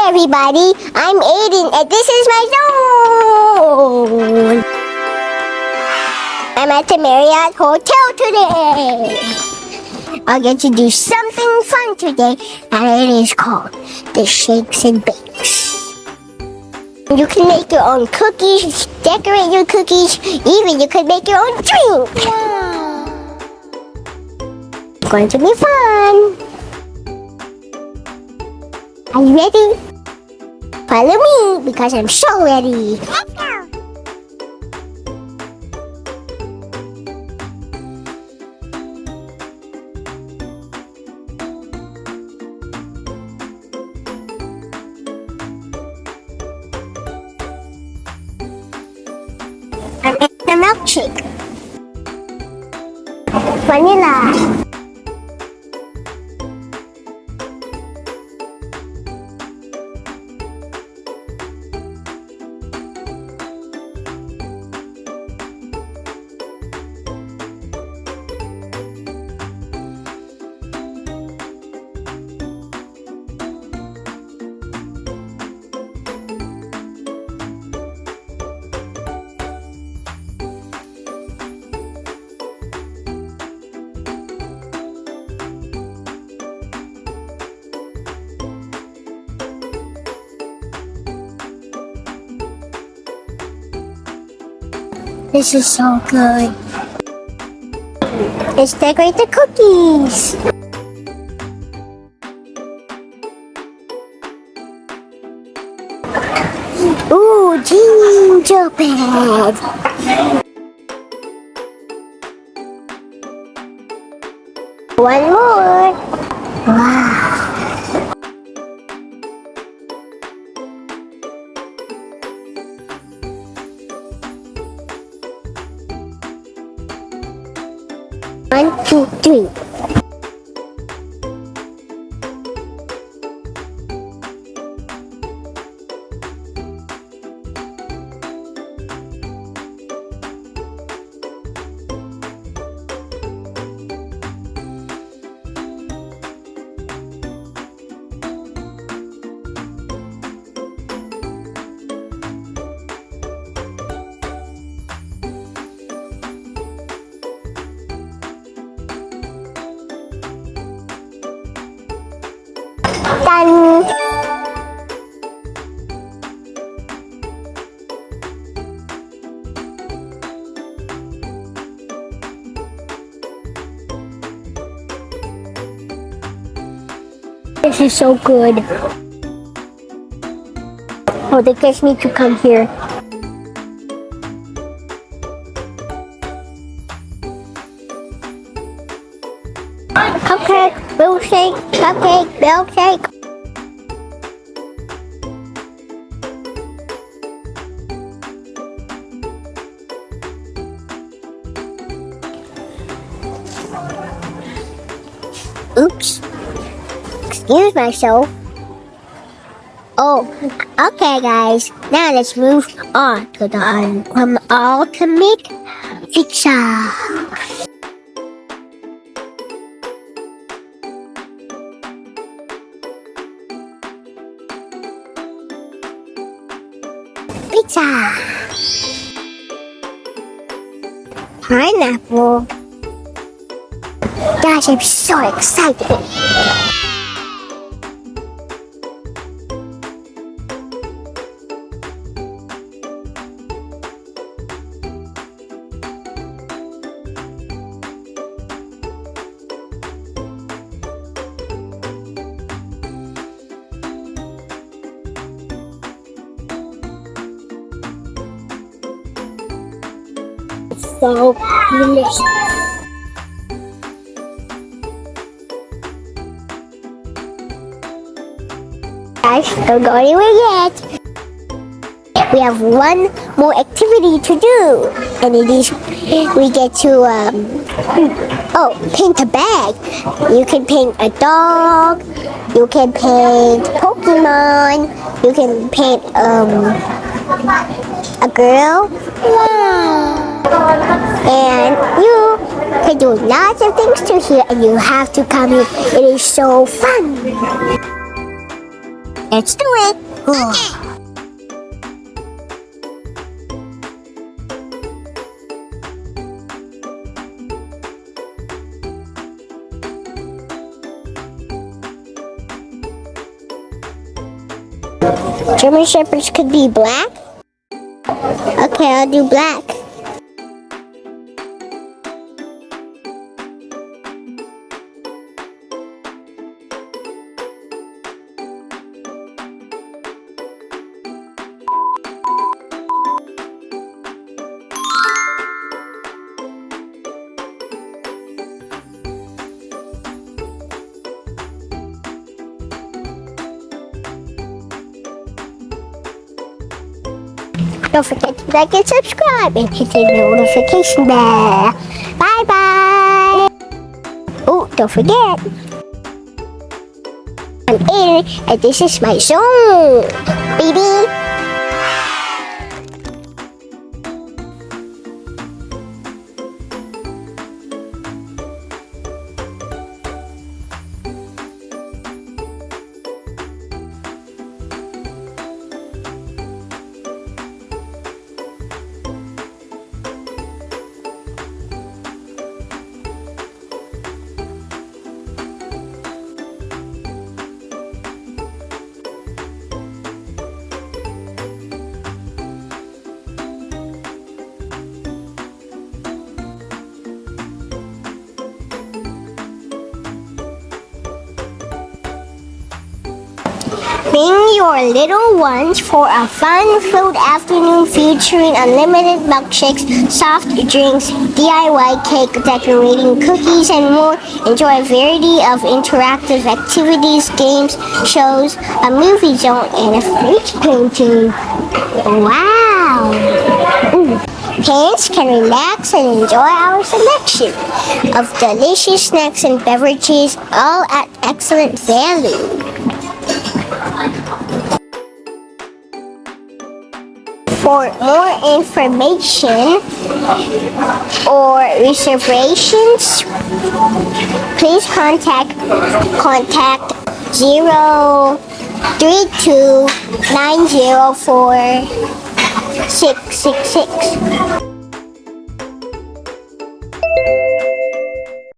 everybody, I'm Aiden and this is my zone. I'm at the Marriott Hotel today. I get to do something fun today and it is called the Shakes and Bakes. You can make your own cookies, decorate your cookies, even you can make your own drink. Wow. It's going to be fun. Are you ready? Follow me because I'm so ready. Let's go. I'm making a milkshake. Vanilla. This is so good. Let's decorate the cookies. Ooh, gingerbread. One more. Wow. One, two, three. Done. This is so good. Oh, they guys need to come here. Cupcake, milkshake, cupcake, milkshake. Oops. Excuse myself. Oh, okay guys. Now let's move on to the ultimate pizza. Pizza. Pineapple. Gosh, I'm so excited. So delicious. Guys, don't go anywhere yet. We have one more activity to do, and it is we get to paint a bag. You can paint a dog. You can paint Pokemon. You can paint a girl. Wow. And you can do lots of things to here, and you have to come here. It is so fun. Let's do it. Okay. German Shepherds could be black? Okay, I'll do black. Don't forget to like and subscribe and hit the notification bell. Bye bye. Oh, don't forget. I'm in and this is my zone, baby. Bring your little ones for a fun-filled afternoon featuring unlimited milkshakes, soft drinks, DIY cake decorating, cookies, and more. Enjoy a variety of interactive activities, games, shows, a movie zone, and a face painting. Wow! Parents can relax and enjoy our selection of delicious snacks and beverages, all at excellent value. For more information or reservations, please contact 032-904-666.